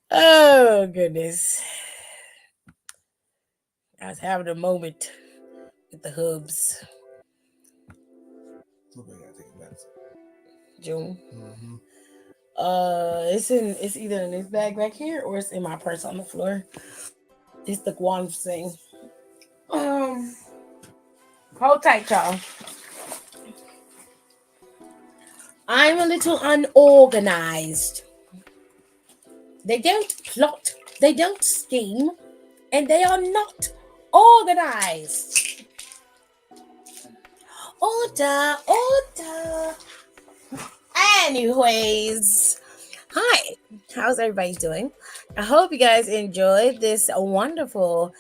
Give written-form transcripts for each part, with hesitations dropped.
Oh goodness. I was having a moment with the hubs. Look, I gotta take a medicine. June. Mm-hmm. It's either in this bag back here or it's in my purse on the floor. It's the Guam thing. Um, hold tight, y'all. I'm a little unorganized. They don't plot, they don't scheme, and they are not organized. Order, order. Anyways, hi. How's everybody doing? I hope you guys enjoyed this wonderful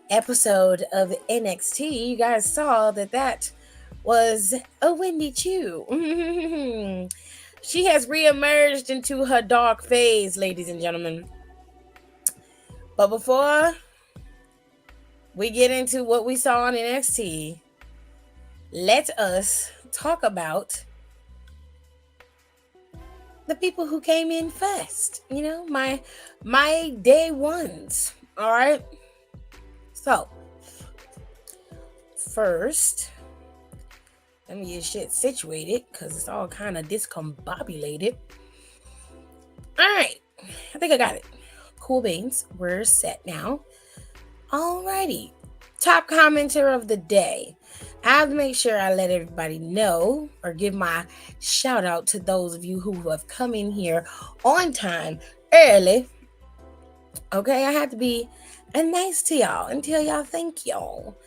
episode of NXT. You guys saw that was a Wendy Chu. She has reemerged into her dark phase, ladies and gentlemen. But before we get into what we saw on NXT, let us talk about the people who came in first. You know, my day ones. All right. So first, let me get shit situated because it's all kind of discombobulated. All right, I think I got it. Cool beans, we're set now. Alrighty, top commenter of the day. I have to make sure I let everybody know or give my shout out to those of you who have come in here on time, early. Okay, I have to be nice to y'all and tell y'all thank y'all.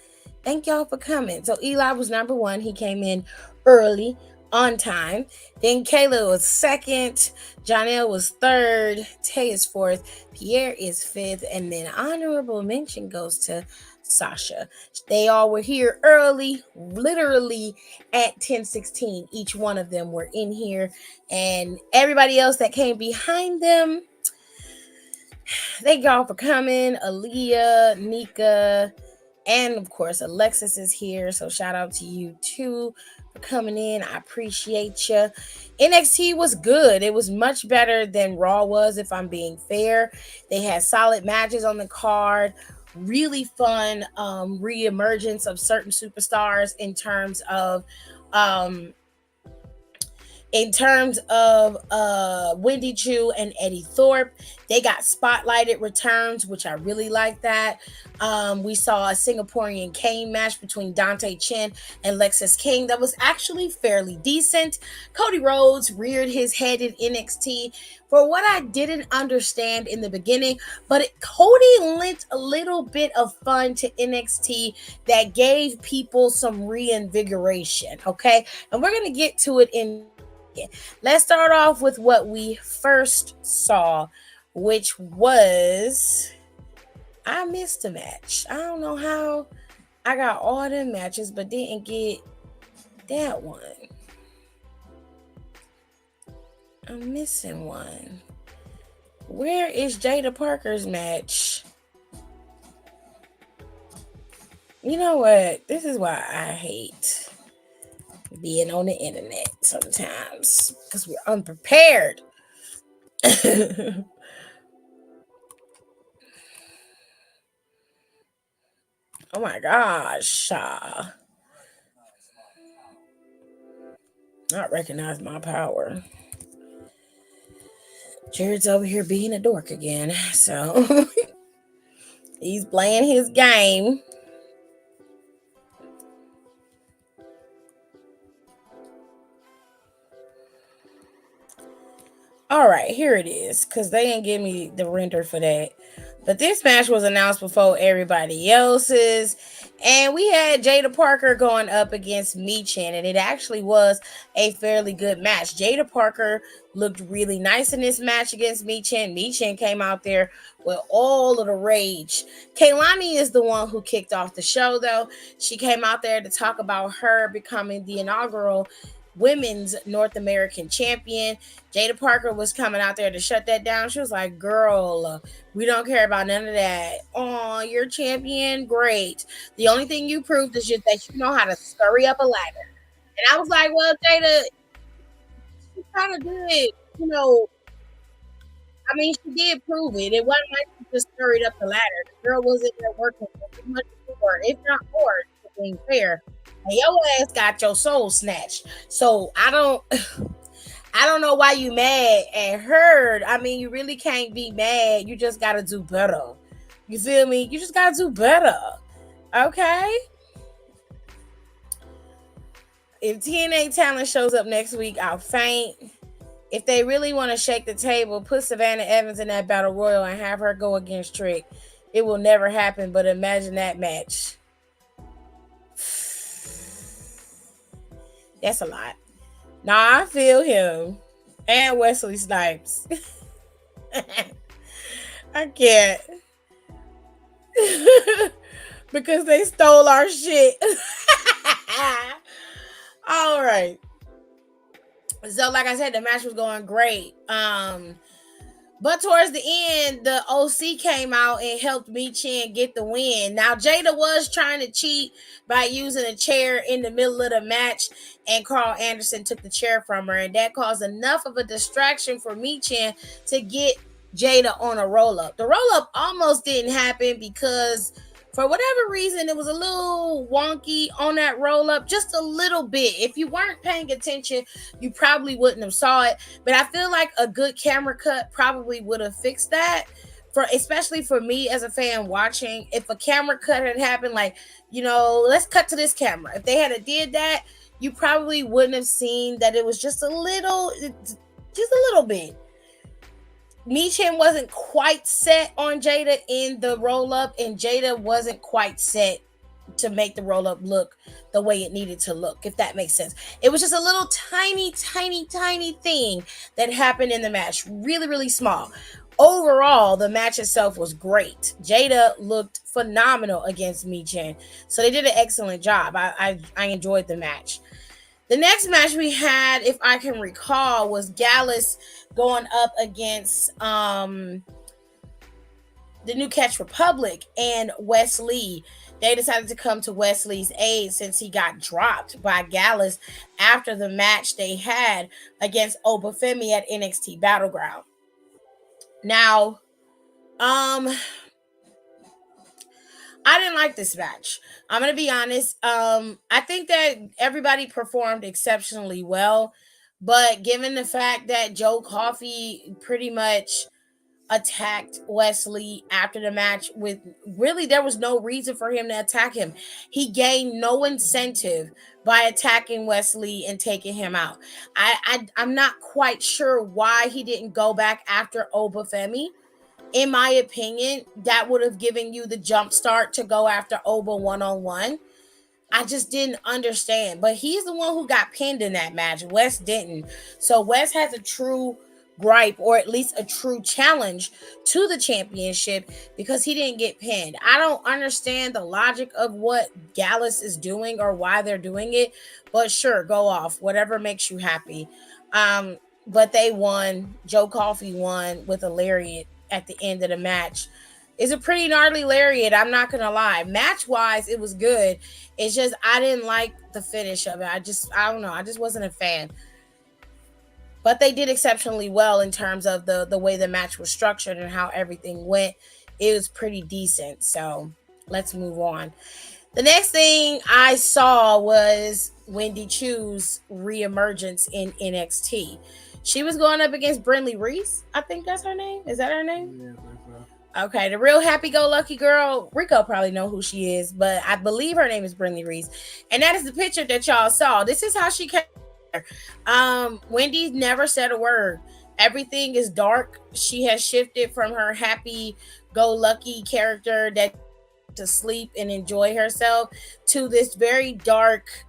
Thank y'all for coming. So Eli was number one. He came in early, on time. Then Kayla was second. Jonelle was third. Tay is fourth. Pierre is fifth. And then honorable mention goes to Sasha. They all were here early, literally at 10:16. Each one of them were in here. And everybody else that came behind them, thank y'all for coming. Aaliyah, Nika, and of course, Alexis is here. So shout out to you too for coming in. I appreciate you. NXT was good. It was much better than Raw was, if I'm being fair. They had solid matches on the card. Really fun re-emergence of certain superstars um, in terms of Wendy Chu and Eddie Thorpe. They got spotlighted returns, which I really like that. We saw a Singaporean cane match between Dante Chen and Lexus King that was actually fairly decent. Cody Rhodes reared his head in NXT for what I didn't understand in the beginning, but Cody lent a little bit of fun to NXT that gave people some reinvigoration, okay? And we're going to get to it in. Let's start off with what we first saw, which was I missed a match. I don't know how I got all the matches but didn't get that one. I'm missing one. Where is Jada Parker's match? You know what? This is why I hate being on the internet sometimes, because we're unprepared. Oh my gosh. Not recognize my power. Jared's over here being a dork again. So he's playing his game. All right, here it is, because they didn't give me the render for that. But this match was announced before everybody else's. And we had Jada Parker going up against Michin, and it actually was a fairly good match. Jada Parker looked really nice in this match against Michin. Michin came out there with all of the rage. Kaylani is the one who kicked off the show, though. She came out there to talk about her becoming the inaugural women's North American champion. Jada Parker was coming out there to shut that down. She was like, girl, we don't care about none of that. Oh, you're champion? Great. The only thing you proved is just that you know how to scurry up a ladder. And I was like, well, Jada, kind of did, you know, I mean, she did prove it. It wasn't like she just scurried up the ladder. The girl was in there working for as much more, if not more, to being fair. And your ass got your soul snatched. So I don't know why you mad at her. I mean, you really can't be mad. You just gotta do better. You feel me? You just gotta do better. Okay? If TNA talent shows up next week, I'll faint. If they really want to shake the table, put Savannah Evans in that battle royal and have her go against Trick. It will never happen, but imagine that match. That's a lot. Nah, I feel him. And Wesley Snipes. I can't. Because they stole our shit. All right. So, like I said, the match was going great. But towards the end, the OC came out and helped Michin get the win. Now, Jada was trying to cheat by using a chair in the middle of the match, and Carl Anderson took the chair from her, and that caused enough of a distraction for Michin to get Jada on a roll up. The roll up almost didn't happen because for whatever reason, it was a little wonky on that roll up, just a little bit. If you weren't paying attention, you probably wouldn't have saw it. But I feel like a good camera cut probably would have fixed that. For especially for me as a fan watching, if a camera cut had happened, like, let's cut to this camera. If they had did that, you probably wouldn't have seen that it was just a little bit. Michin wasn't quite set on Jada in the roll up, and Jada wasn't quite set to make the roll up look the way it needed to look, if that makes sense. It was just a little tiny, tiny, tiny thing that happened in the match, really, really small. Overall, the match itself was great. Jada looked phenomenal against Michin, so they did an excellent job. I enjoyed the match. The next match we had, if I can recall, was Gallus going up against the New Catch Republic and Wes Lee. They decided to come to Wesley's aid since he got dropped by Gallus after the match they had against Obafemi at NXT Battleground. Now, I didn't like this match. I'm gonna be honest. I think that everybody performed exceptionally well, but given the fact that Joe Coffey pretty much attacked Wesley after the match, with really there was no reason for him to attack him. He gained no incentive by attacking Wesley and taking him out. I'm not quite sure why he didn't go back after Obafemi. In my opinion, that would have given you the jump start to go after Oba one-on-one. I just didn't understand. But he's the one who got pinned in that match. Wes didn't. So Wes has a true gripe, or at least a true challenge to the championship, because he didn't get pinned. I don't understand the logic of what Gallus is doing or why they're doing it. But sure, go off. Whatever makes you happy. But they won. Joe Coffey won with a lariat at the end of the match. It's a pretty gnarly lariat, I'm not gonna lie. Match wise, it was good. It's just I didn't like the finish of it. I don't know. I just wasn't a fan. But they did exceptionally well in terms of the way the match was structured and how everything went. It was pretty decent. So let's move on. The next thing I saw was Wendy Chu's reemergence in NXT. She was going up against Brinley Reese. I think that's her name. Is that her name? Yeah, I think so. Okay, the real happy-go-lucky girl. Rico probably know who she is, but I believe her name is Brinley Reese. And that is the picture that y'all saw. This is how she came. Wendy never said a word. Everything is dark. She has shifted from her happy-go-lucky character that to sleep and enjoy herself to this very dark,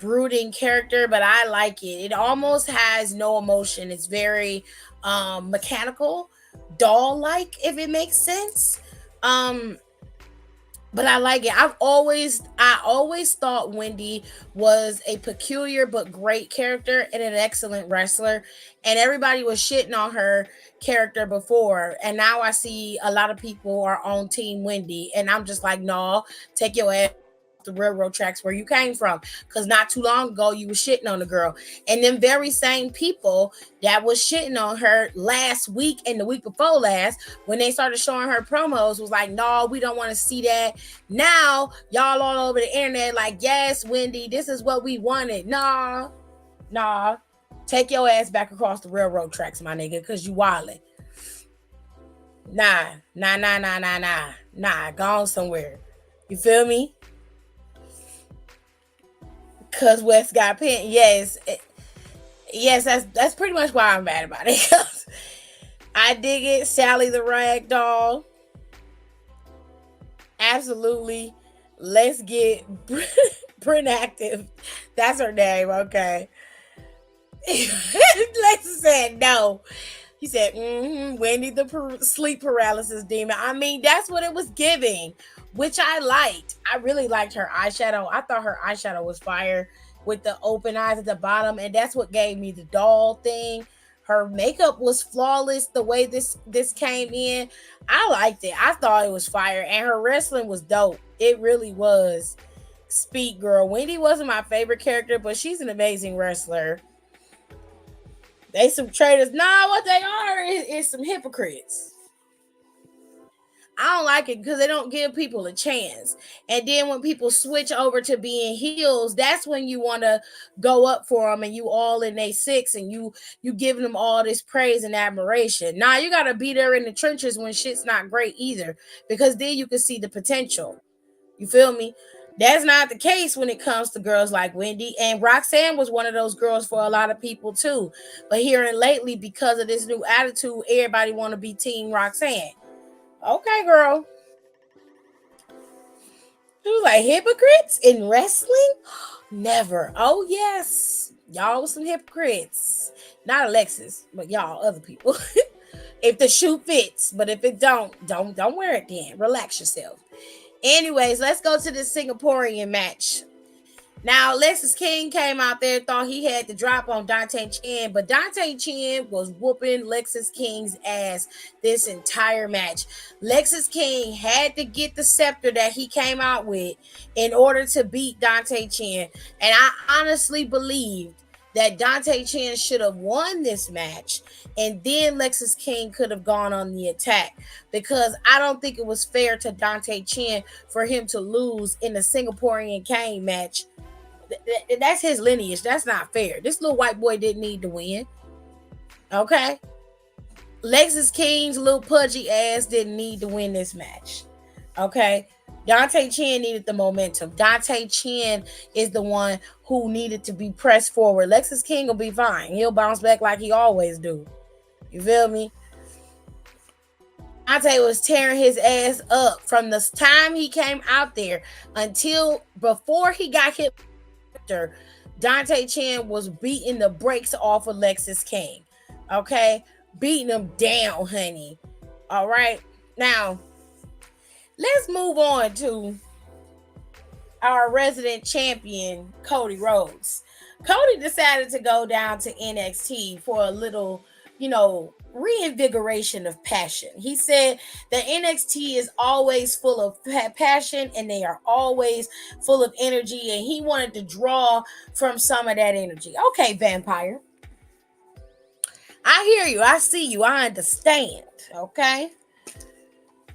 brooding character, but I like it. It almost has no emotion. It's very mechanical, doll-like, if it makes sense. But I like it. I always thought Wendy was a peculiar but great character and an excellent wrestler. And everybody was shitting on her character before. And now I see a lot of people are on Team Wendy. And I'm just like, no, take your ass. the railroad tracks where you came from, because not too long ago you were shitting on the girl, and them very same people that was shitting on her last week and the week before last, when they started showing her promos, was like, no, we don't want to see that. Now y'all all over the internet like, yes, Wendy, this is what we wanted. Nah, take your ass back across the railroad tracks, my nigga, because you wildin'. Nah, gone somewhere. You feel me? Cause West got pinned. Yes, that's pretty much why I'm mad about it. I dig it. Sally the Rag Doll. Absolutely. Let's get Brent Active. That's her name, okay. Lexus said no. He said, Wendy the sleep paralysis demon. I mean, that's what it was giving, which I liked. I really liked her eyeshadow. I thought her eyeshadow was fire with the open eyes at the bottom, and that's what gave me the doll thing. Her makeup was flawless the way this came in. I liked it. I thought it was fire, and her wrestling was dope. It really was. Speak, girl. Wendy wasn't my favorite character, but she's an amazing wrestler. They some traitors. Nah, what they are is some hypocrites. I don't like it because they don't give people a chance. And then when people switch over to being heels, that's when you want to go up for them and you all in a six and you giving them all this praise and admiration. Now you got to be there in the trenches when shit's not great either, because then you can see the potential. You feel me? That's not the case when it comes to girls like Wendy. And Roxanne was one of those girls for a lot of people too. But here and lately, because of this new attitude, everybody want to be Team Roxanne. Okay, girl. She was like, hypocrites in wrestling? Never. Oh, yes. Y'all was some hypocrites. Not Alexis, but y'all, other people. If the shoe fits, but if it don't wear it then. Relax yourself. Anyways, let's go to the Singaporean match. Now, Lexus King came out there, thought he had the drop on Dante Chen, but Dante Chen was whooping Lexus King's ass this entire match. Lexus King had to get the scepter that he came out with in order to beat Dante Chen. And I honestly believed that Dante Chen should have won this match, and then Lexus King could have gone on the attack, because I don't think it was fair to Dante Chen for him to lose in the Singaporean Kane match. That's his lineage. That's not fair. This little white boy didn't need to win. Okay? Lexus King's little pudgy ass didn't need to win this match. Okay? Dante Chen needed the momentum. Dante Chen is the one who needed to be pressed forward. Lexus King will be fine. He'll bounce back like he always do. You feel me? Dante was tearing his ass up from the time he came out there until before he got hit. Dante Chen was beating the brakes off of Lexus King. Okay? Beating him down, honey. All right? Now, let's move on to our resident champion, Cody Rhodes. Cody decided to go down to NXT for a little, reinvigoration of passion. He said that NXT is always full of passion and they are always full of energy, and he wanted to draw from some of that energy. Okay, Vampire. I hear you. I see you. I understand. Okay?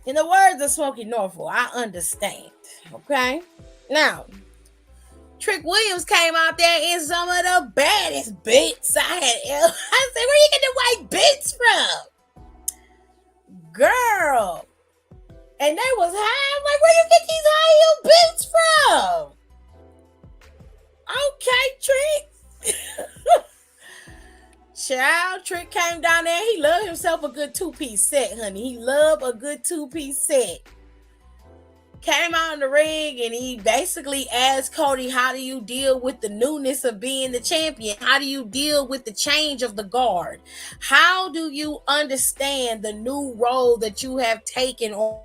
In the words of Smokey Norfolk, I understand. Okay? Now, Trick Williams came out there in some of the baddest beats I had. I said, where you get the white beats from? Girl. And they was high. I'm like, where you get these high heel beats from? Okay, Trick. Child, Trick came down there. He loved himself a good two-piece set, honey. He loved a good two-piece set. Came out in the ring and he basically asked Cody, how do you deal with the newness of being the champion? How do you deal with the change of the guard? How do you understand the new role that you have taken on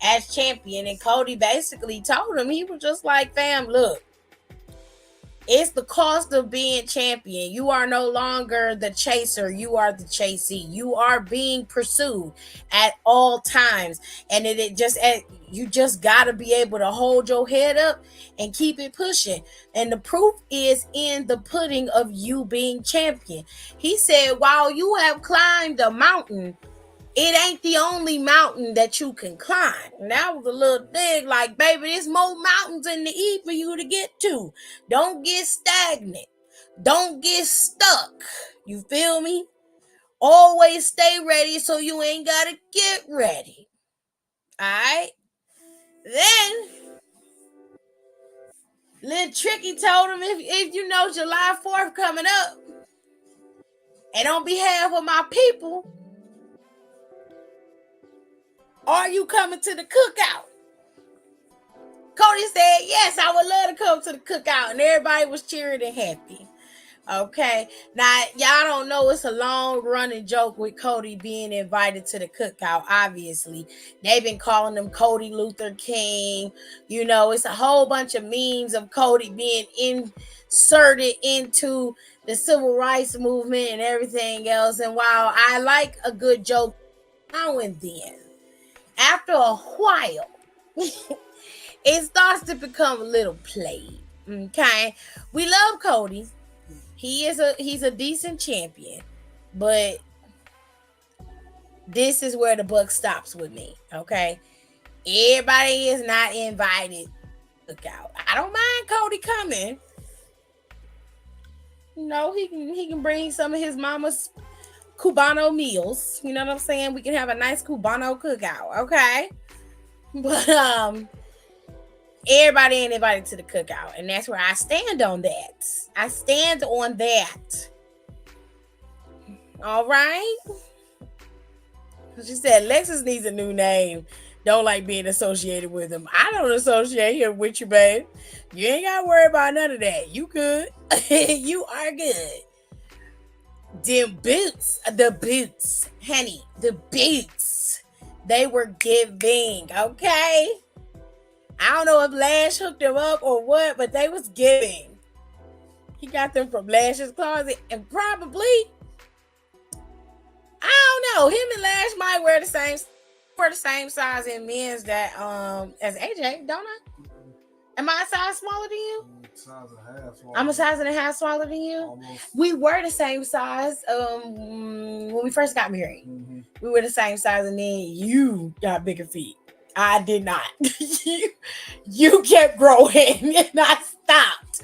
as champion? And Cody basically told him, he was just like, fam, look, It's the cost of being champion. You are no longer the chaser. You are the chasee. You are being pursued at all times. And you just got to be able to hold your head up and keep it pushing. And the proof is in the pudding of you being champion. He said, while you have climbed a mountain, it ain't the only mountain that you can climb. And that was a little dig, like, baby, there's more mountains in the east for you to get to. Don't get stagnant. Don't get stuck. You feel me? Always stay ready so you ain't gotta get ready. Alright? Then Little Tricky told him, if you know July 4th coming up, and on behalf of my people, are you coming to the cookout? Cody said, yes, I would love to come to the cookout. And everybody was cheering and happy. Okay. Now, y'all don't know it's a long running joke with Cody being invited to the cookout. Obviously, they've been calling him Cody Luther King. You know, it's a whole bunch of memes of Cody being inserted into the civil rights movement and everything else. And while I like a good joke now and then, after a while, it starts to become a little played. Okay. We love Cody. He's a decent champion, but this is where the buck stops with me. Okay. Everybody is not invited. Look out. I don't mind Cody coming. You know, he can bring some of his mama's Cubano meals. You know what I'm saying? We can have a nice Cubano cookout. Okay. But everybody ain't invited to the cookout, and that's where I stand on that. I stand on that. All right. She said Lexus needs a new name. Don't like being associated with him. I don't associate him with you, babe. You ain't got to worry about none of that. You good. You are good. Them boots, honey, the boots, they were giving, okay? I don't know if Lash hooked them up or what, but they was giving. He got them from Lash's closet, and probably, I don't know, him and Lash might wear the same size in men's that as AJ, don't I? Am I a size smaller than you? I'm a size and a half smaller than you. Almost. We were the same size when we first got married. Mm-hmm. We were the same size, and then you got bigger feet. I did not. You kept growing and I stopped.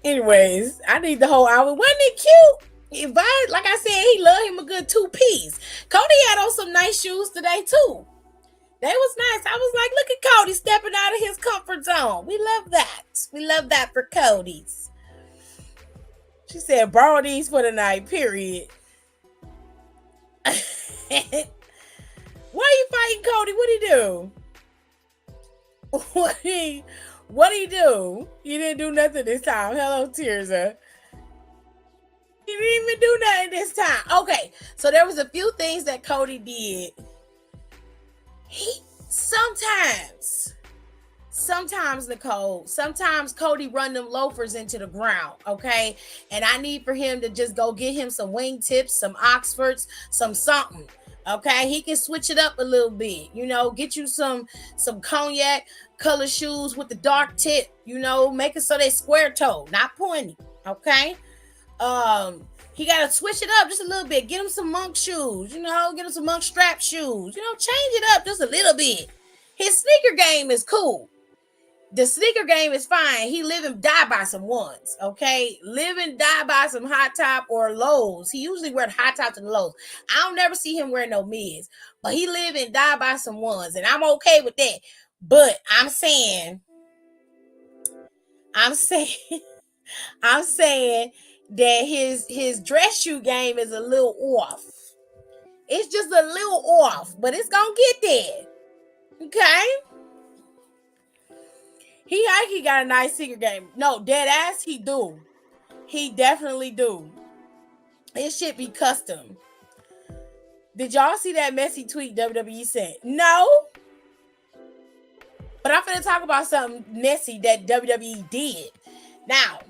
Anyways, I need the whole hour. Wasn't it cute? Like I said, he loved him a good 2-piece. Cody had on some nice shoes today too. They was nice. I was like, look at Cody stepping out of his comfort zone. We love that. We love that for Cody's. She said, borrow these for the night, period. Why are you fighting Cody? What'd he do? What'd he do? You didn't do nothing this time. Hello, Tirza. He didn't even do nothing this time. Okay, so there was a few things that Cody did. Sometimes Cody run them loafers into the ground, okay? And I need for him to just go get him some wingtips, some Oxfords, some something. Okay, he can switch it up a little bit, you know, get you some cognac color shoes with the dark tip, you know, make it so they square toe, not pointy. Okay. He gotta switch it up just a little bit. Get him some monk shoes, you know, get him some monk strap shoes, you know, change it up just a little bit. His sneaker game is cool. The sneaker game is fine. He live and die by some ones, okay? Live and die by some high top or lows. He usually wear the high top to the lows. I don't never see him wear no mids, but he live and die by some ones, and I'm okay with that. But I'm saying that his dress shoe game is a little off. It's just a little off, but it's gonna get there, okay? He got a nice sneaker game. No, dead ass, he do. He definitely do. It should be custom. Did y'all see that messy tweet WWE sent? No. But I'm gonna talk about something messy that WWE did. Now,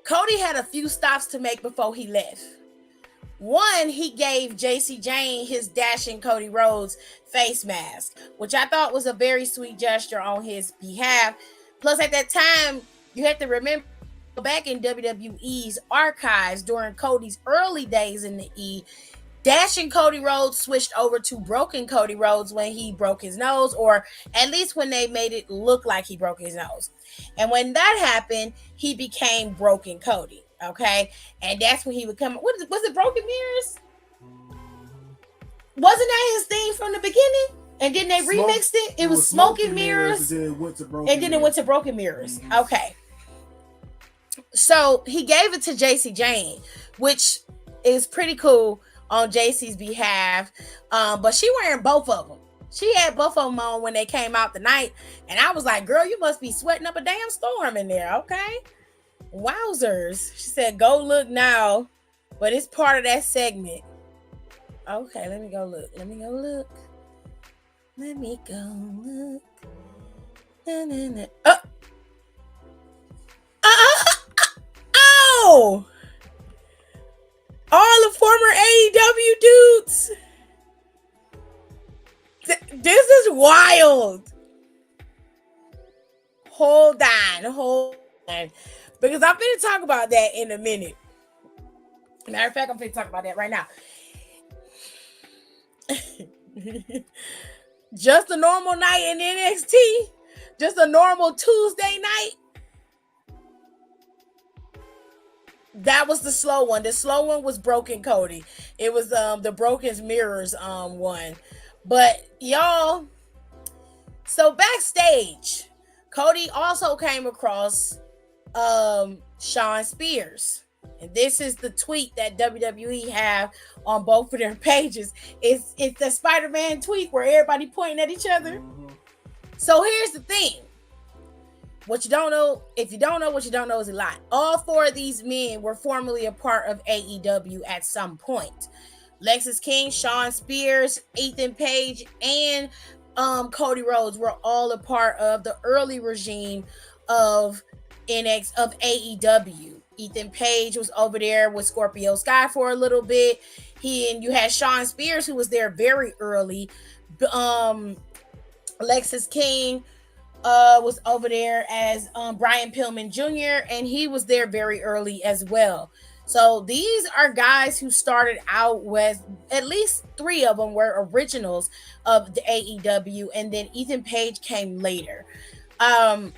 Cody had a few stops to make before he left. One, he gave JC Jane his dashing Cody Rhodes face mask, which I thought was a very sweet gesture on his behalf. Plus, at that time, you have to remember back in WWE's archives during Cody's early days in the E, dashing Cody Rhodes switched over to broken Cody Rhodes when he broke his nose, or at least when they made it look like he broke his nose. And when that happened, he became broken Cody. Okay, and that's when he would come. What was it? Broken Mirrors? Wasn't that his theme from the beginning? And then they remixed it. It was Smoking Mirrors, and then it went to Broken Mirrors. Mm-hmm. Okay, so he gave it to JC Jane, which is pretty cool on JC's behalf. But she wearing both of them. She had both of them on when they came out tonight, and I was like, "Girl, you must be sweating up a damn storm in there." Okay. Wowzers. She said, "Go look now," but it's part of that segment. Okay, let me go look. Let me go look. Na, na, na. Oh! All the former AEW dudes. This is wild. Hold on. Because I'm going to talk about that in a minute. Matter of fact, I'm going to talk about that right now. Just a normal night in NXT. Just a normal Tuesday night. That was the slow one. The slow one was Broken Cody. It was the Broken Mirrors one. But y'all, so backstage, Cody also came across Shawn Spears. And this is the tweet that WWE have on both of their pages. It's the Spider-Man tweet where everybody pointing at each other. Mm-hmm. So here's the thing. What you don't know, if you don't know what you don't know is a lot. All four of these men were formerly a part of AEW at some point. Lexis King, Shawn Spears, Ethan Page, and Cody Rhodes were all a part of the early regime of AEW. Ethan Page was over there with Scorpio Sky for a little bit. You had Shawn Spears, who was there very early. Lexis King was over there as Brian Pillman Jr., and he was there very early as well. So these are guys who started out with, at least three of them were originals of the AEW, and then Ethan Page came later. Cody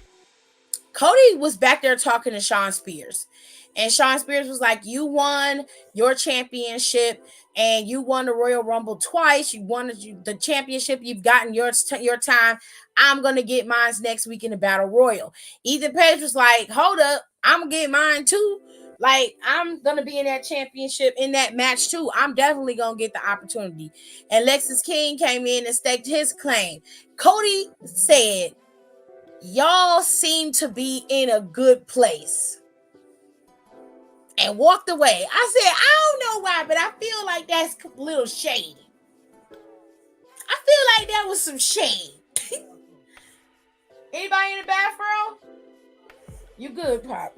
was back there talking to Shawn Spears, and Shawn Spears was like, "You won your championship, and you won the Royal Rumble twice. You won the championship. You've gotten your time. I'm gonna get mine next week in the Battle Royal." Ethan Page was like, "Hold up, I'm gonna get mine too. Like, I'm gonna be in that championship in that match too. I'm definitely gonna get the opportunity." And Lexis King came in and staked his claim. Cody said, "Y'all seem to be in a good place," and walked away. I said, I don't know why, but I feel like that's a little shady. I feel like that was some shade. Anybody in the bathroom? You good, Pop?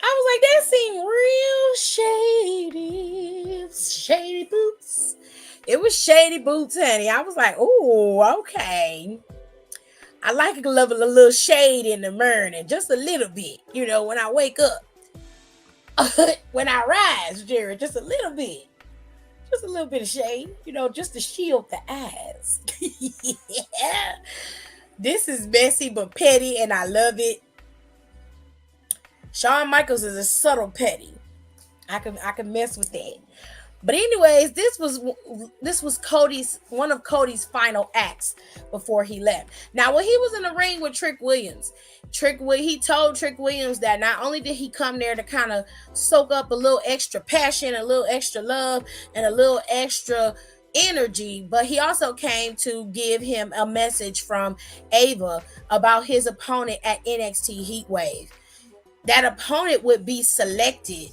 I was like, that seemed real shady. Shady boots. It was shady boots, honey. I was like, oh, okay. I like a little shade in the morning, just a little bit, when I wake up. When I rise, Jared, just a little bit of shade, just to shield the eyes. Yeah. This is messy but petty, and I love it. Shawn Michaels is a subtle petty. I can mess with that. But anyways, this was one of Cody's final acts before he left. Now, when he was in the ring with Trick Williams, he told Trick Williams that not only did he come there to kind of soak up a little extra passion, a little extra love, and a little extra energy, but he also came to give him a message from Ava about his opponent at NXT Heatwave. That opponent would be selected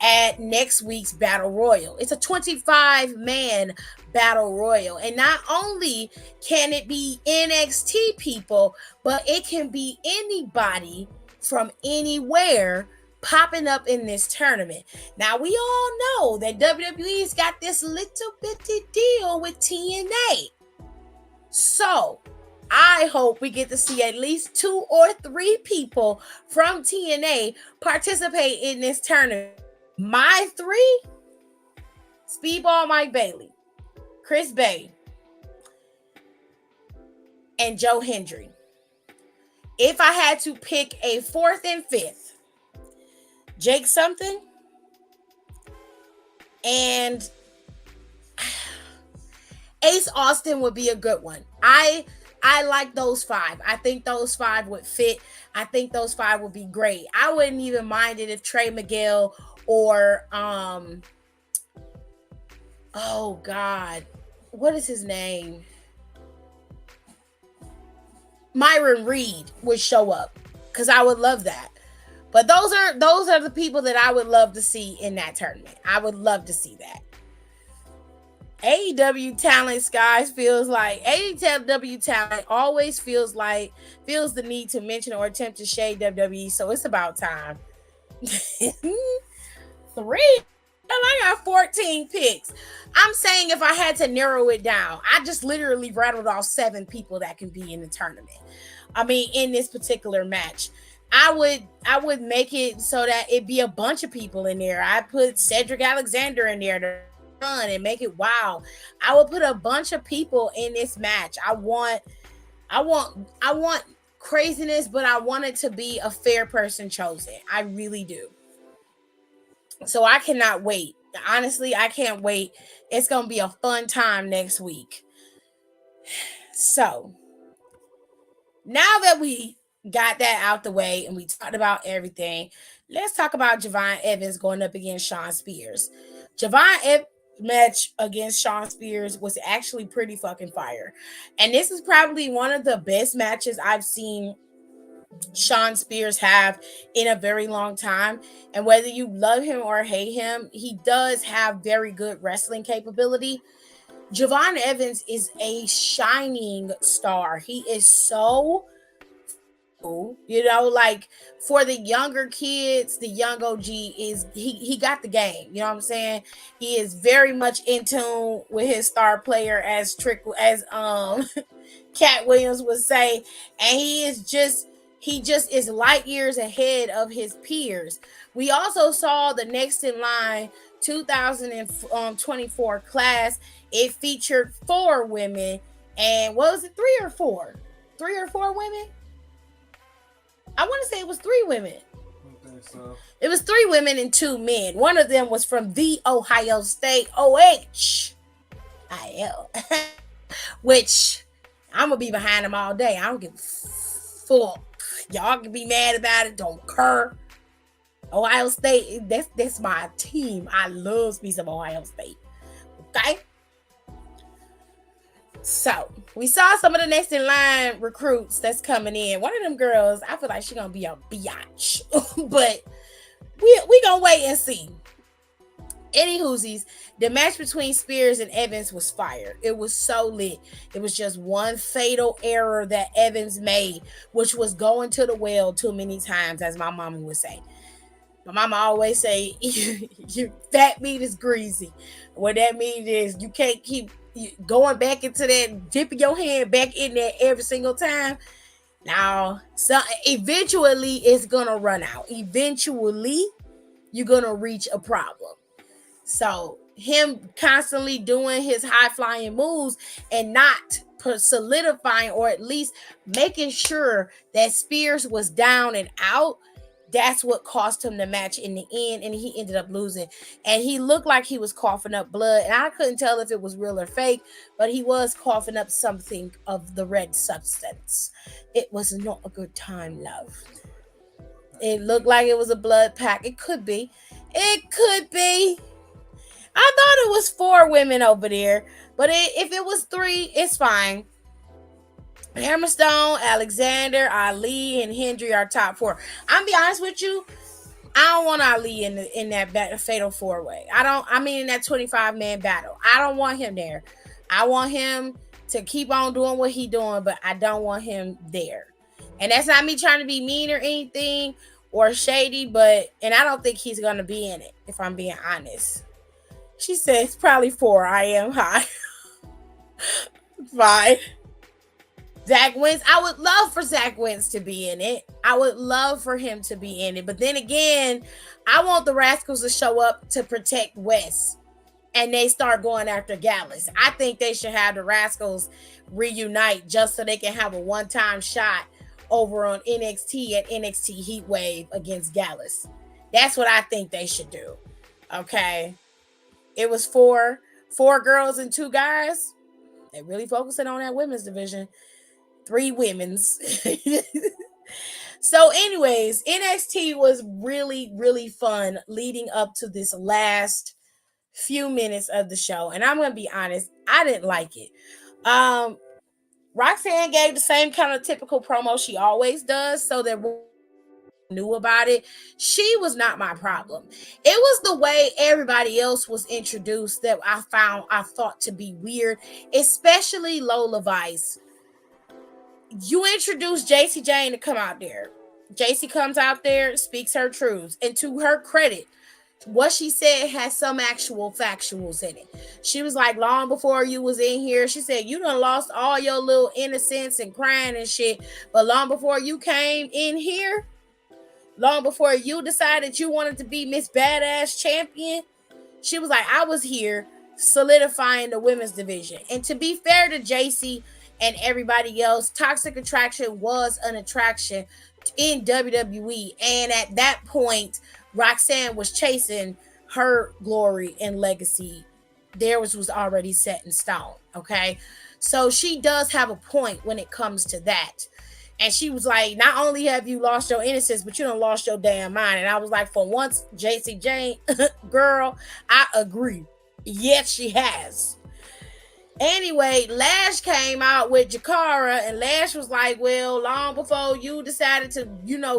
at next week's Battle Royal. It's a 25-man Battle Royal. And not only can it be NXT people, but it can be anybody from anywhere popping up in this tournament. Now, we all know that WWE's got this little bitty deal with TNA. So, I hope we get to see at least 2 or 3 people from TNA participate in this tournament. My 3: Speedball Mike Bailey, Chris Bay, and Joe Hendry. If I had to pick a 4th and 5th, Jake something and Ace Austin would be a good one. I like those 5. I think those 5 would fit. I think those 5 would be great. I wouldn't even mind it if Trey Miguel or oh God, what is his name? Myron Reed would show up, because I would love that. But those are the people that I would love to see in that tournament. I would love to see that. AEW talent, Skies, feels like AEW talent always feels the need to mention or attempt to shade WWE. So it's about time. 3. I got 14 picks. I'm saying if I had to narrow it down, I just literally rattled off 7 people that can be in the tournament. I mean, in this particular match, I would make it so that it be a bunch of people in there. I put Cedric Alexander in there to run and make it wow. I would put a bunch of people in this match. I want craziness, but I want it to be a fair person chosen. I really do. So I cannot wait. Honestly, I can't wait. It's going to be a fun time next week. So, now that we got that out the way and we talked about everything, let's talk about Javon Evans going up against Shawn Spears. Javon Evans' match against Shawn Spears was actually pretty fucking fire. And this is probably one of the best matches I've seen Shawn Spears have in a very long time. And whether you love him or hate him, he does have very good wrestling capability. Javon Evans is a shining star. He is so cool. Like for the younger kids, the young OG is he got the game. You know what I'm saying? He is very much in tune with his star player, as Cat Williams would say, and he just is light years ahead of his peers. We also saw the next in line 2024 class. It featured 4 women, and what was it, 3 or 4? 3 or 4 women? I want to say it was 3 women. I think so. It was 3 women and 2 men. One of them was from the Ohio State OHIL, which I'm gonna be behind them all day. I don't give a fuck. Y'all can be mad about it. Don't care. Ohio State, that's my team. I love me some Ohio State. Okay. So we saw some of the next in line recruits that's coming in. One of them girls, I feel like she's gonna be a biatch, but we gonna wait and see. Any whoosies, the match between Spears and Evans was fire. It was so lit. It was just one fatal error that Evans made, which was going to the well too many times, as my mama would say. My mama always say, "Fat meat is greasy." What that means is you can't keep going back into that, dipping your hand back in there every single time. Now, so eventually it's gonna run out. Eventually, you're gonna reach a problem. So him constantly doing his high flying moves and not solidifying, or at least making sure that Spears was down and out, that's what cost him the match in the end, and he ended up losing. And he looked like he was coughing up blood, and I couldn't tell if it was real or fake, but he was coughing up something of the red substance. It was not a good time, love. It looked like it was a blood pack. It could be. It could be. I thought it was 4 women over there, but if it was 3, it's fine. Hammerstone, Alexander, Ali, and Hendry are top 4. I'm be honest with you, I don't want Ali in that fatal four way. I don't. I mean, in that 25-man battle, I don't want him there. I want him to keep on doing what he doing, but I don't want him there. And that's not me trying to be mean or anything or shady, but and I don't think he's gonna be in it. If I'm being honest, she says probably four. I am high. Fine. Zach Wentz. I would love for Zach Wentz to be in it. I would love for him to be in it. But then again, I want the Rascals to show up to protect West. And they start going after Gallus. I think they should have the Rascals reunite just so they can have a one-time shot over on NXT at NXT Heatwave against Gallus. That's what I think they should do. Okay. It was four girls and two guys. They really focusing on that women's division. Three women's. So, anyways, NXT was really, really fun leading up to this last few minutes of the show. And I'm gonna be honest, I didn't like it. Um, Roxanne gave the same kind of typical promo she always does, so that knew about it. She was not my problem. It was the way everybody else was introduced that I thought to be weird, especially Lola Vice. You introduce JC Jane to come out there. JC comes out there, speaks her truths, and to her credit, what she said has some actual factuals in it. She was like, long before you was in here, she said, you done lost all your little innocence and crying and shit. But long before you came in here, long before you decided you wanted to be Miss Badass Champion, she was like, I was here solidifying the women's division. And to be fair to JC and everybody else, Toxic Attraction was an attraction in WWE. And at that point, Roxanne was chasing her glory and legacy. Theirs was already set in stone. Okay. So she does have a point when it comes to that. And she was like, not only have you lost your innocence, but you done lost your damn mind. And I was like, for once, JC Jane, girl, I agree. Yes, she has. Anyway, Lash came out with Jakara, and Lash was like, well, long before you decided to,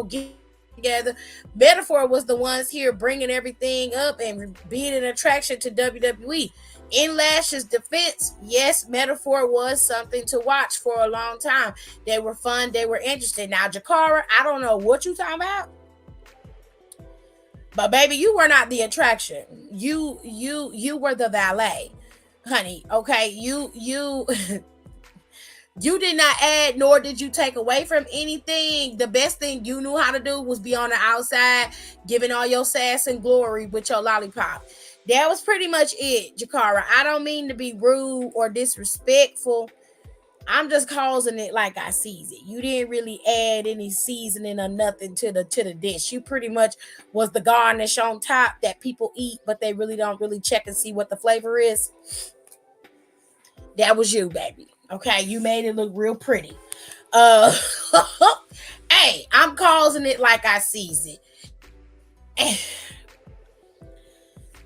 get together, Metaphor was the ones here bringing everything up and being an attraction to WWE. In Lash's defense, yes, Metaphor was something to watch for a long time. They were fun. They were interesting. Now, Jakara, I don't know what you talking about, but baby, you were not the attraction. You were the valet, honey. Okay, you you did not add nor did you take away from anything. The best thing you knew how to do was be on the outside, giving all your sass and glory with your lollipop. That was pretty much it, Jakara. I don't mean to be rude or disrespectful. I'm just causing it like I sees it. You didn't really add any seasoning or nothing to the dish. You pretty much was the garnish on top that people eat, but they really don't really check and see what the flavor is. That was you, baby. Okay, you made it look real pretty. Uh Hey, I'm causing it like I sees it.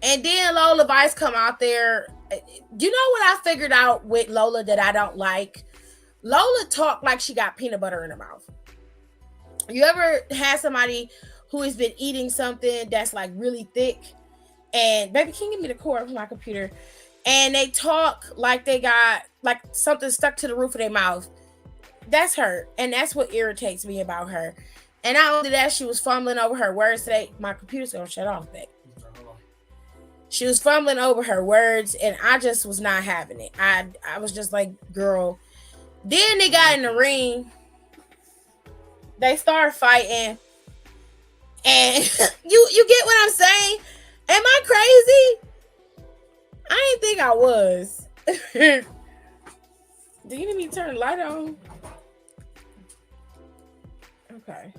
And then Lola Vice come out there. You know what I figured out with Lola that I don't like? Lola talk like she got peanut butter in her mouth. You ever had somebody who has been eating something that's like really thick? And baby, can you give me the cord from my computer? And they talk like they got like something stuck to the roof of their mouth. That's her. And that's what irritates me about her. And not only that, she was fumbling over her words today. My computer's gonna shut off, babe. She was fumbling over her words, and I just was not having it. I was just like, girl. Then they got in the ring. They started fighting. And you get what I'm saying? Am I crazy? I didn't think I was. Do you need me to turn the light on? Okay.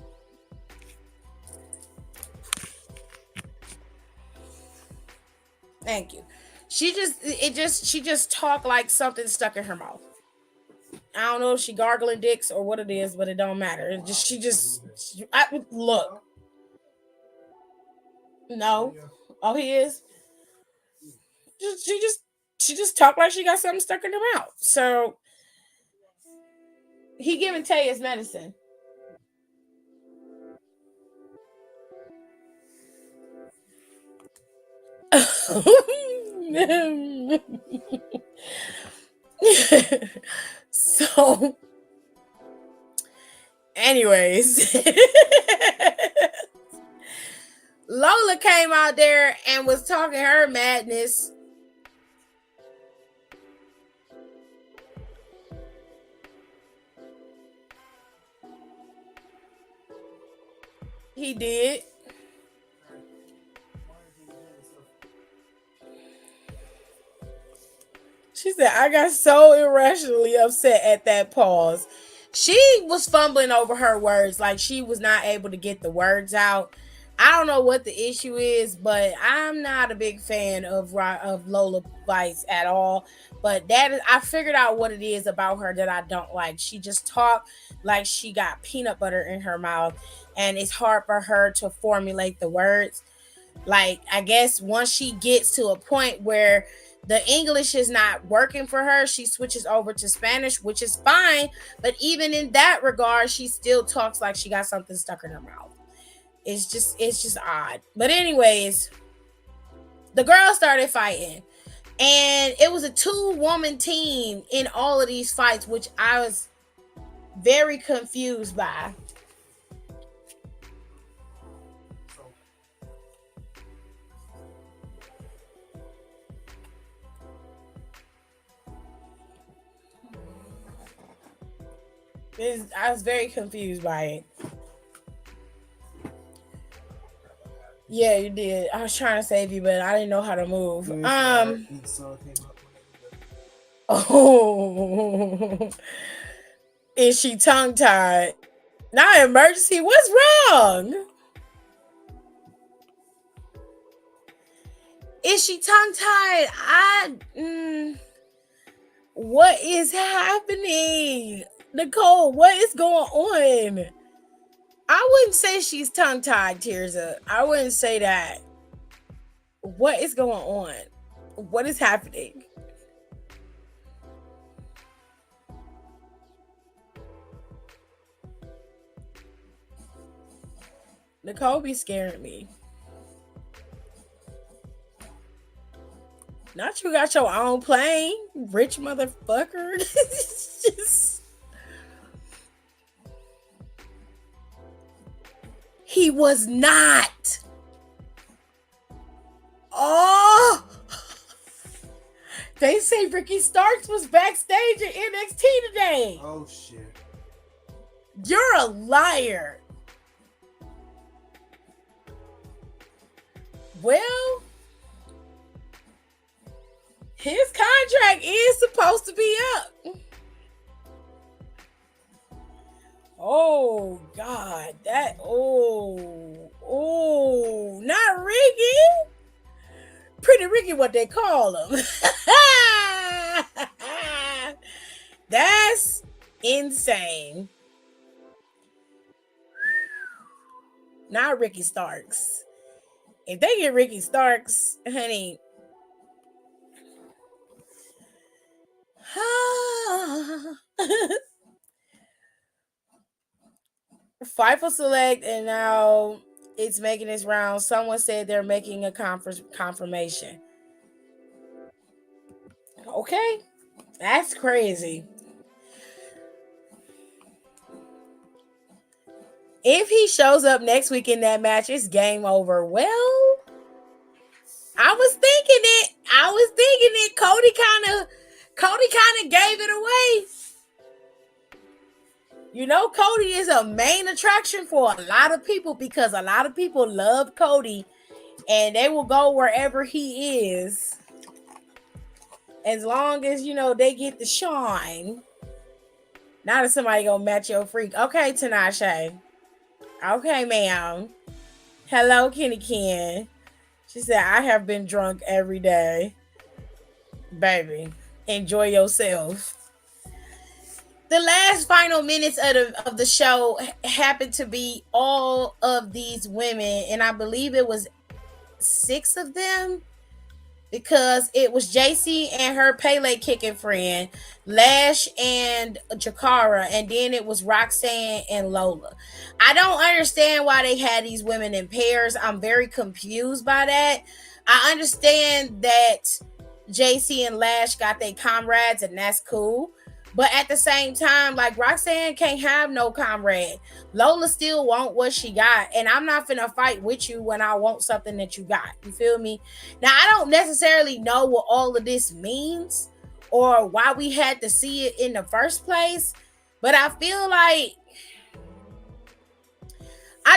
Thank you. She just talked like something stuck in her mouth. I don't know if she gargling dicks or what it is, but it don't matter. Look. No. Oh, he is. She just talked like she got something stuck in her mouth. So he giving Tay his medicine. So, anyways, Lola came out there and was talking her madness. He did. She said, I got so irrationally upset at that pause. She was fumbling over her words, like she was not able to get the words out. I don't know what the issue is, but I'm not a big fan of Lola Vice at all. But that is, I figured out what it is about her that I don't like. She just talked like she got peanut butter in her mouth, and it's hard for her to formulate the words. Like, I guess once she gets to a point where the English is not working for her, she switches over to Spanish, which is fine. But even in that regard, she still talks like she got something stuck in her mouth. It's just odd. But anyways, the girls started fighting. And it was a 2-woman team in all of these fights, which I was very confused by. I was very confused by it. Yeah, you did. I was trying to save you, but I didn't know how to move. Oh, is she tongue tied? Not emergency. What's wrong? Is she tongue tied? What is happening, Nicole? What is going on? I wouldn't say she's tongue tied, Tirza. I wouldn't say that. What is going on? What is happening? Nicole be scaring me. Not you got your own plane, rich motherfucker. Just... He was not. Oh, they say Ricky Starks was backstage at NXT today. Oh shit. You're a liar. Well, his contract is supposed to be up. Oh God, not Ricky. Pretty Ricky, what they call him. That's insane. Not Ricky Starks. If they get Ricky Starks, honey. FIFA Select, and now it's making its round. Someone said they're making a confirmation. Okay, that's crazy. If he shows up next week in that match, it's game over. Well, I was thinking it. Cody kind of gave it away. You know, Cody is a main attraction for a lot of people because a lot of people love Cody and they will go wherever he is as long as, you know, they get the shine. Not if somebody gonna match your freak. Okay, Tinashe. Okay, ma'am. Hello, Kenny Ken. She said, I have been drunk every day. Baby, enjoy yourself. The last final minutes of the show happened to be all of these women, and I believe it was 6 of them because it was JC and her Pele kicking friend, Lash and Jakara, and then it was Roxanne and Lola. I don't understand why they had these women in pairs. I'm very confused by that. I understand that JC and Lash got their comrades, and that's cool. But at the same time, like, Roxanne can't have no comrade. Lola still want what she got, and I'm not finna fight with you when I want something that you got. You feel me? Now, I don't necessarily know what all of this means or why we had to see it in the first place, but I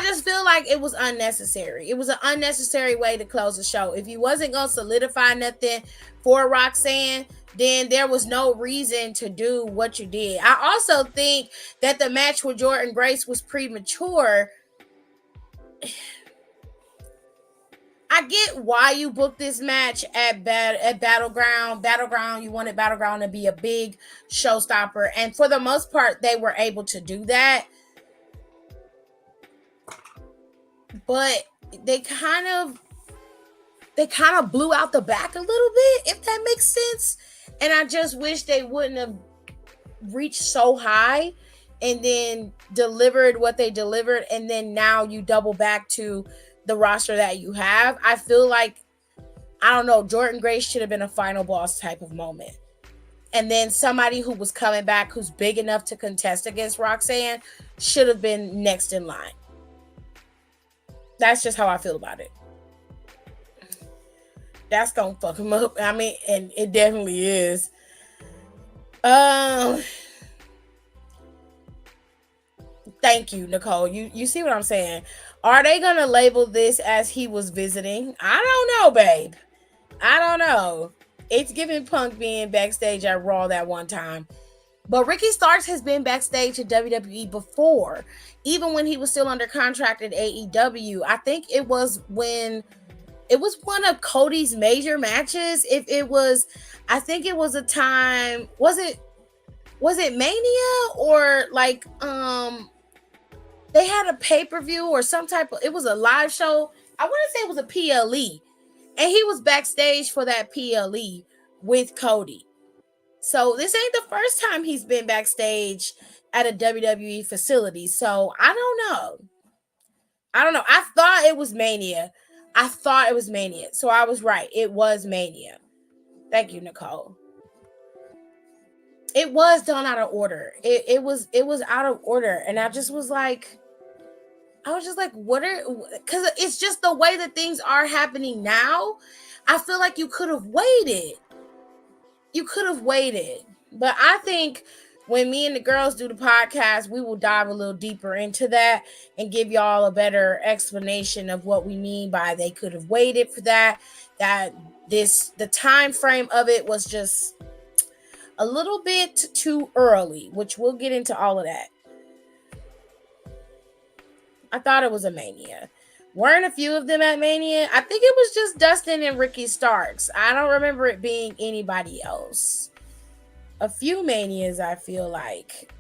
just feel like it was unnecessary. It was an unnecessary way to close the show. If you wasn't gonna solidify nothing for Roxanne, then there was no reason to do what you did. I also think that the match with Jordynne Grace was premature. I get why you booked this match at Battleground. Battleground, you wanted Battleground to be a big showstopper, and for the most part, they were able to do that. But they kind of blew out the back a little bit, if that makes sense. And I just wish they wouldn't have reached so high and then delivered what they delivered, and then now you double back to the roster that you have. I feel like, I don't know, Jordynne Grace should have been a final boss type of moment. And then somebody who was coming back who's big enough to contest against Roxanne should have been next in line. That's just how I feel about it. That's gonna fuck him up. I mean, and it definitely is. Thank you, Nicole. You see what I'm saying? Are they gonna label this as he was visiting? I don't know, babe. I don't know. It's giving Punk being backstage at Raw that one time. But Ricky Starks has been backstage at WWE before, even when he was still under contract at AEW. I think it was one of Cody's major matches. I think it was a time. Was it Mania, or like they had a pay-per-view or some type of, it was a live show. I want to say it was a PLE, and he was backstage for that PLE with Cody. So this ain't the first time he's been backstage at a WWE facility. So I don't know. I thought it was Mania. So I was right. It was Mania. Thank you, Nicole. It was done out of order. It was out of order. And I was just like, because it's just the way that things are happening now. I feel like you could have waited. But I think when me and the girls do the podcast, we will dive a little deeper into that and give y'all a better explanation of what we mean by they could have waited for that. The time frame of it was just a little bit too early, which we'll get into all of that. I thought it was a Mania. Weren't a few of them at Mania? I think it was just Dustin and Ricky Starks. I don't remember it being anybody else. A few Manias, I feel like.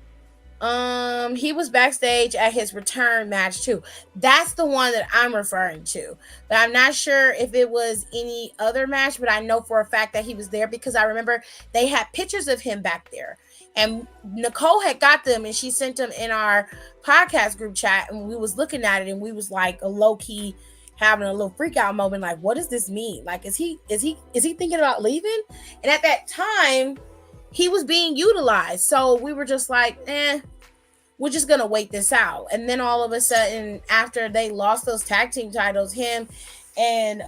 He was backstage at his return match too. That's the one that I'm referring to. But I'm not sure if it was any other match, but I know for a fact that he was there because I remember they had pictures of him back there. And Nicole had got them and she sent them in our podcast group chat, and we was looking at it and we was like a low-key having a little freak out moment, like, what does this mean? Like, is he thinking about leaving? And at that time, he was being utilized. So we were just like, we're just gonna wait this out. And then all of a sudden, after they lost those tag team titles, him and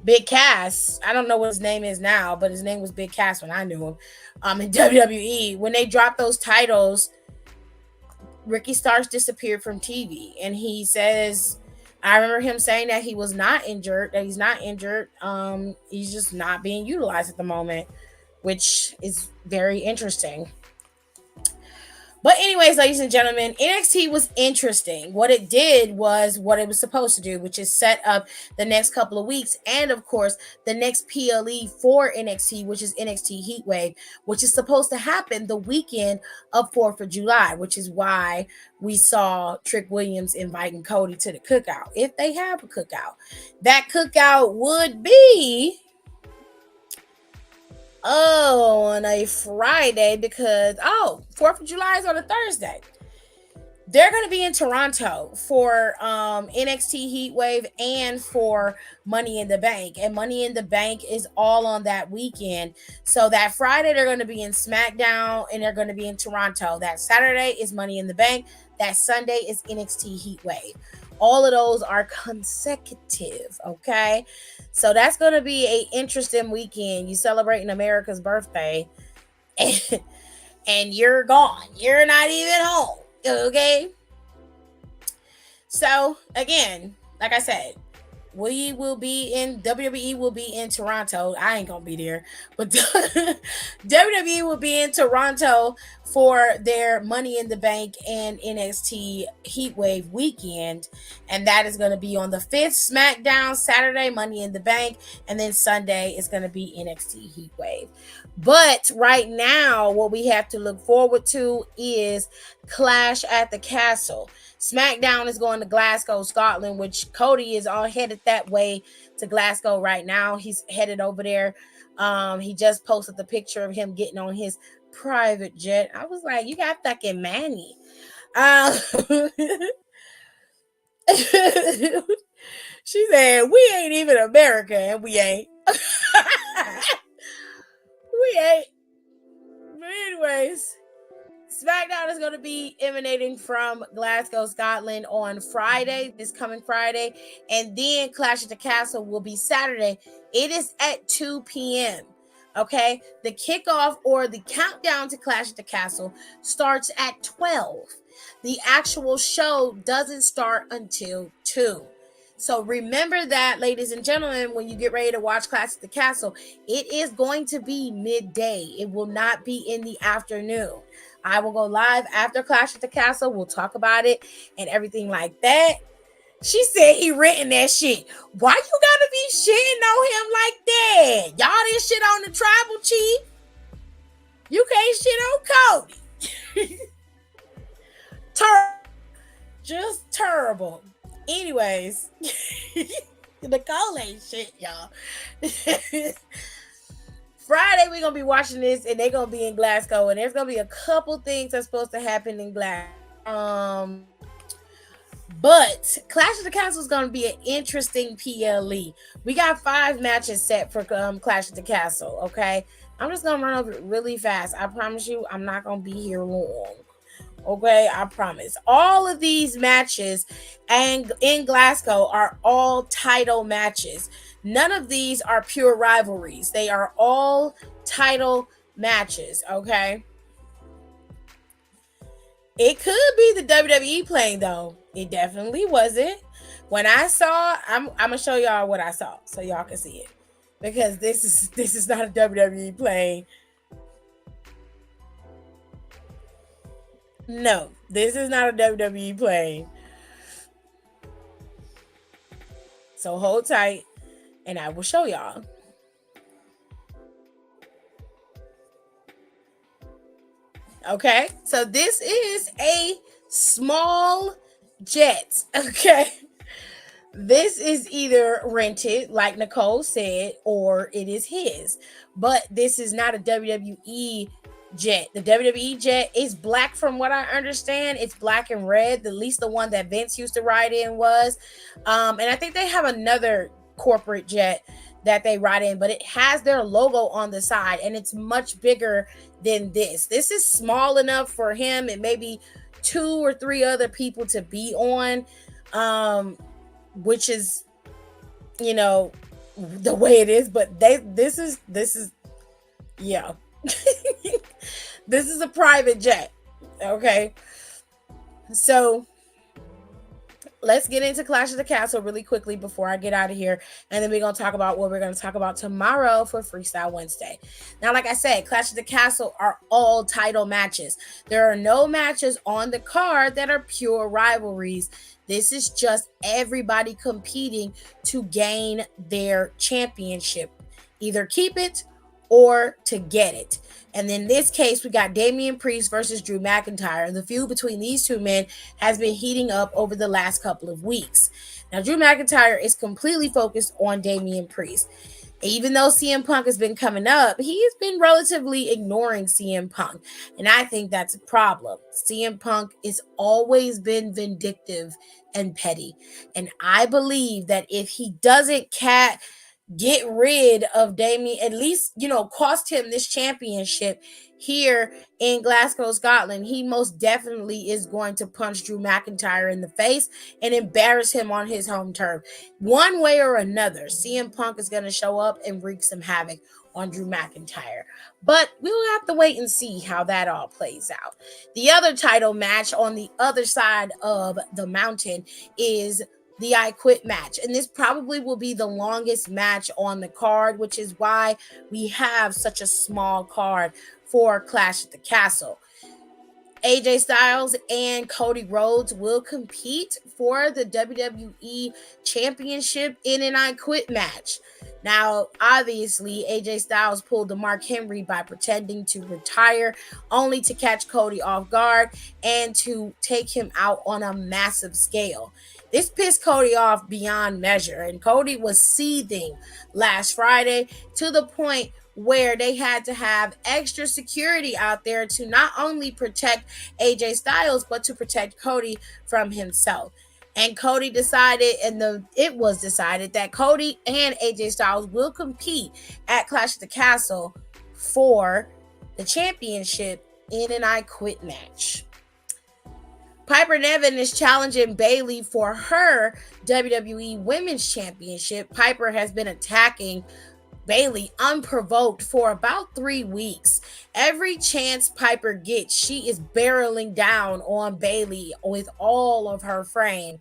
Big Cass, I don't know what his name is now, but his name was Big Cass when I knew him, in WWE. When they dropped those titles, Ricky Starks disappeared from TV, and he says, I remember him saying that he was not injured, he's just not being utilized at the moment, which is very interesting. But anyways, ladies and gentlemen, NXT was interesting. What it did was what it was supposed to do, which is set up the next couple of weeks. And of course, the next PLE for NXT, which is NXT Heatwave, which is supposed to happen the weekend of 4th of July, which is why we saw Trick Williams inviting Cody to the cookout. If they have a cookout, that cookout would be on a Friday because 4th of July is on a Thursday. They're going to be in Toronto for NXT Heat Wave and for Money in the Bank. And Money in the Bank is all on that weekend. So that Friday, they're going to be in SmackDown and they're going to be in Toronto. That Saturday is Money in the Bank. That Sunday is NXT Heat Wave. All of those are consecutive, okay? So that's going to be a interesting weekend. You celebrating America's birthday and, and you're gone. You're not even home, okay? So again, like I said, we will be in WWE will be in Toronto. I ain't gonna be there, but WWE will be in Toronto for their Money in the Bank and NXT Heatwave weekend, and that is going to be on the 5th. SmackDown Saturday, Money in the Bank, and then Sunday is going to be NXT Heatwave. But right now, what we have to look forward to is Clash at the Castle. SmackDown is going to Glasgow, Scotland, which Cody is all headed that way to Glasgow right now. He's headed over there. He just posted the picture of him getting on his private jet. I was like, you got fucking money. She said, we ain't even America, and we ain't. We ain't. But anyways, SmackDown is going to be emanating from Glasgow, Scotland on Friday, this coming Friday. And then Clash at the Castle will be Saturday. It is at 2 p.m. Okay. The kickoff or the countdown to Clash at the Castle starts at 12. The actual show doesn't start until 2. So remember that, ladies and gentlemen, when you get ready to watch Clash at the Castle, it is going to be midday. It will not be in the afternoon. I will go live after Clash at the Castle. We'll talk about it and everything like that. She said he written that shit. Why you gotta be shitting on him like that? Y'all didn't shit on the tribal chief. You can't shit on Cody. Just terrible. Anyways, Nicole ain't shit, y'all. Friday, we're going to be watching this, and they're going to be in Glasgow, and there's going to be a couple things that's supposed to happen in Glasgow. But Clash of the Castle is going to be an interesting PLE. We got 5 matches set for Clash of the Castle, okay? I'm just going to run over it really fast. I promise you, I'm not going to be here long. Okay, I promise. All of these matches and in Glasgow are all title matches. None of these are pure rivalries. They are all title matches, okay? It could be the WWE playing though. It definitely wasn't. When I saw, I'm gonna show y'all what I saw so y'all can see it. Because this is not a WWE playing. No, this is not a WWE plane. So hold tight and I will show y'all. Okay, so this is a small jet. Okay, this is either rented, like Nicole said, or it is his. But this is not a WWE jet. The WWE jet is black from what I understand. It's black and red. At least the one that Vince used to ride in was. And I think they have another corporate jet that they ride in, but it has their logo on the side and it's much bigger than this. This is small enough for him and maybe 2 or 3 other people to be on, which is, you know, the way it is. But this is yeah. This is a private jet. Okay. So let's get into Clash of the Castle really quickly before I get out of here. And then we're going to talk about what we're going to talk about tomorrow for Freestyle Wednesday. Now, like I said, Clash of the Castle are all title matches. There are no matches on the card that are pure rivalries. This is just everybody competing to gain their championship. Either keep it or to get it. And in this case, we got Damian Priest versus Drew McIntyre. And the feud between these two men has been heating up over the last couple of weeks. Now, Drew McIntyre is completely focused on Damian Priest. Even though CM Punk has been coming up, he's been relatively ignoring CM Punk. And I think that's a problem. CM Punk has always been vindictive and petty. And I believe that if he doesn't get rid of Damien, at least, cost him this championship here in Glasgow, Scotland, he most definitely is going to punch Drew McIntyre in the face and embarrass him on his home turf. One way or another, CM Punk is going to show up and wreak some havoc on Drew McIntyre. But we'll have to wait and see how that all plays out. The other title match on the other side of the mountain is the I Quit match. And this probably will be the longest match on the card, which is why we have such a small card for Clash at the Castle. AJ Styles and Cody Rhodes will compete for the WWE Championship in an I Quit match. Now, obviously, AJ Styles pulled the Mark Henry by pretending to retire, only to catch Cody off guard and to take him out on a massive scale. This pissed Cody off beyond measure, and Cody was seething last Friday to the point where they had to have extra security out there to not only protect AJ Styles, but to protect Cody from himself. And Cody decided, it was decided that Cody and AJ Styles will compete at Clash of the Castle for the championship in an I Quit match. Piper Niven is challenging Bayley for her WWE Women's Championship. Piper has been attacking Bayley unprovoked for about 3 weeks. Every chance Piper gets, she is barreling down on Bayley with all of her frame,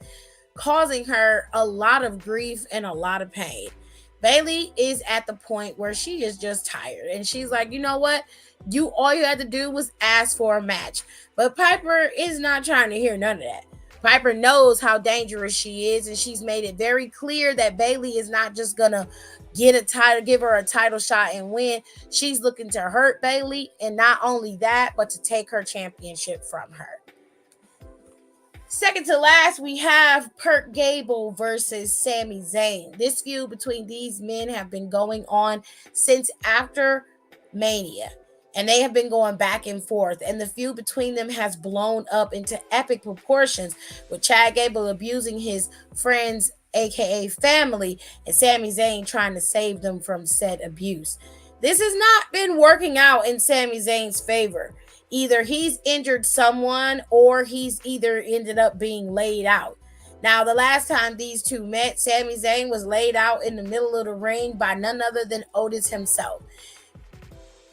causing her a lot of grief and a lot of pain. Bayley is at the point where she is just tired, and she's like, you know what? All you had to do was ask for a match. But Piper is not trying to hear none of that. Piper knows how dangerous she is, and she's made it very clear that Bayley is not just gonna give her a title shot and win. She's looking to hurt Bayley, and not only that, but to take her championship from her. Second to last, we have Kurt Gable versus Sami Zayn. This feud between these men have been going on since after Mania, and they have been going back and forth, and the feud between them has blown up into epic proportions, with Chad Gable abusing his friends, aka family, and Sami Zayn trying to save them from said abuse. This has not been working out in Sami Zayn's favor. Either he's injured someone, or he's either ended up being laid out. Now, the last time these two met, Sami Zayn was laid out in the middle of the ring by none other than Otis himself.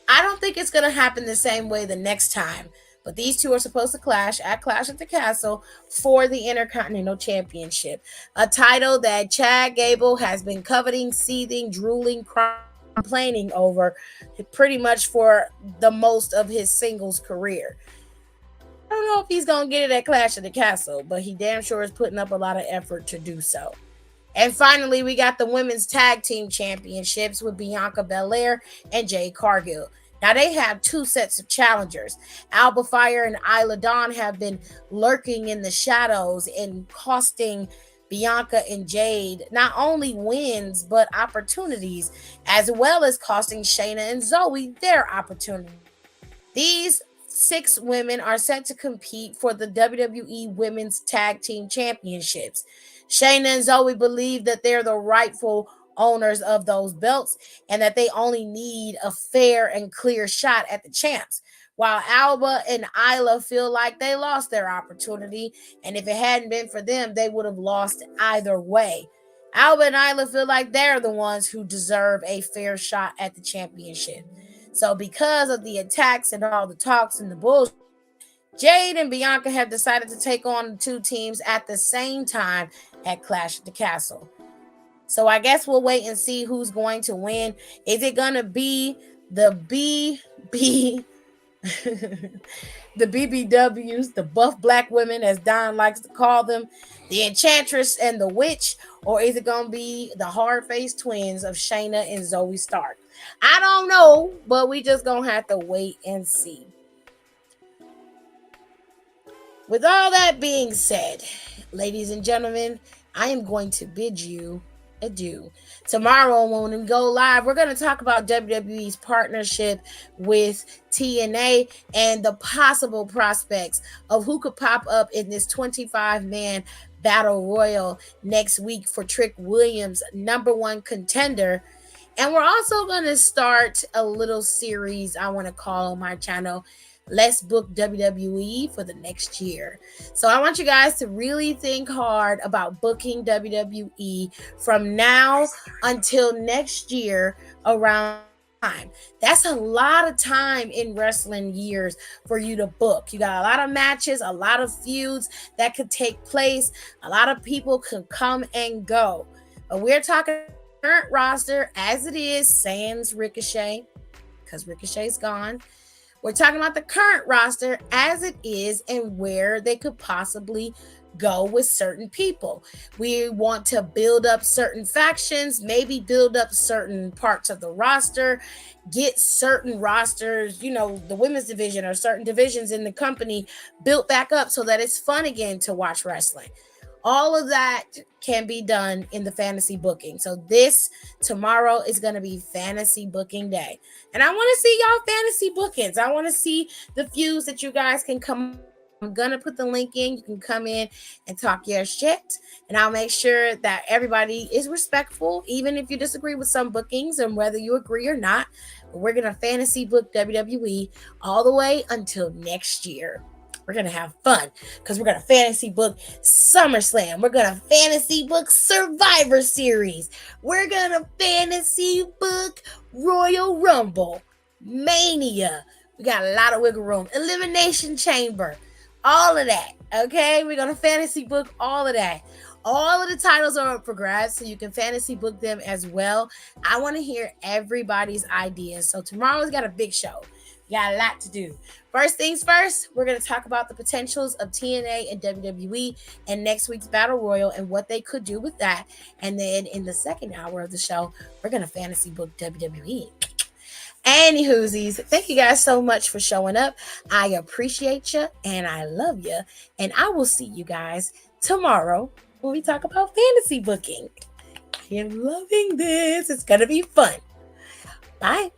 I don't think it's going to happen the same way the next time, but these two are supposed to clash at Clash at the Castle for the Intercontinental Championship, a title that Chad Gable has been coveting, seething, drooling, crying, complaining over pretty much for the most of his singles career. I don't know if he's going to get it at Clash at the Castle, but he damn sure is putting up a lot of effort to do so. And finally, we got the Women's Tag Team Championships with Bianca Belair and Jade Cargill. Now, they have two sets of challengers. Alba Fire and Isla Dawn have been lurking in the shadows and costing Bianca and Jade not only wins, but opportunities, as well as costing Shayna and Zoe their opportunity. These 6 women are set to compete for the WWE Women's Tag Team Championships. Shayna and Zoe believe that they're the rightful owners of those belts and that they only need a fair and clear shot at the champs, while Alba and Isla feel like they lost their opportunity, and if it hadn't been for them, they would have lost either way. Alba and Isla feel like they're the ones who deserve a fair shot at the championship. So because of the attacks and all the talks and the bullshit, Jade and Bianca have decided to take on the two teams at the same time at Clash at the Castle. So I guess we'll wait and see who's going to win. Is it going to be the the BBWs, the buff black women, as Don likes to call them, the Enchantress and the Witch, or is it going to be the hard-faced twins of Shayna and Zoe Stark? I don't know, but we just going to have to wait and see. With all that being said, ladies and gentlemen, I am going to bid you ado. Tomorrow, when we go live, we're going to talk about WWE's partnership with TNA and the possible prospects of who could pop up in this 25-man battle royal next week for Trick Williams' number one contender. And we're also going to start a little series I want to call on my channel, Let's Book WWE for the next year. So I want you guys to really think hard about booking WWE from now until next year around time. That's a lot of time in wrestling years for you to book. You got a lot of matches, a lot of feuds that could take place. A lot of people could come and go. But we're talking current roster as it is, sans Ricochet, because Ricochet's gone. We're talking about the current roster as it is and where they could possibly go with certain people. We want to build up certain factions, maybe build up certain parts of the roster, get certain rosters, the women's division or certain divisions in the company built back up so that it's fun again to watch wrestling. All of that can be done in the fantasy booking. So this tomorrow is going to be fantasy booking day. And I want to see y'all fantasy bookings. I want to see the feuds that you guys can come up with. I'm going to put the link in. You can come in and talk your shit. And I'll make sure that everybody is respectful, even if you disagree with some bookings and whether you agree or not. But we're going to fantasy book WWE all the way until next year. We're going to have fun because we're going to fantasy book SummerSlam. We're going to fantasy book Survivor Series. We're going to fantasy book Royal Rumble, Mania. We got a lot of wiggle room. Elimination Chamber. All of that. Okay? We're going to fantasy book all of that. All of the titles are up for grabs, so you can fantasy book them as well. I want to hear everybody's ideas. So tomorrow's got a big show. We got a lot to do. First things first, we're going to talk about the potentials of TNA and WWE and next week's Battle Royal and what they could do with that. And then in the second hour of the show, we're going to fantasy book WWE. Anywhoosies, thank you guys so much for showing up. I appreciate you and I love you. And I will see you guys tomorrow when we talk about fantasy booking. I am loving this. It's going to be fun. Bye.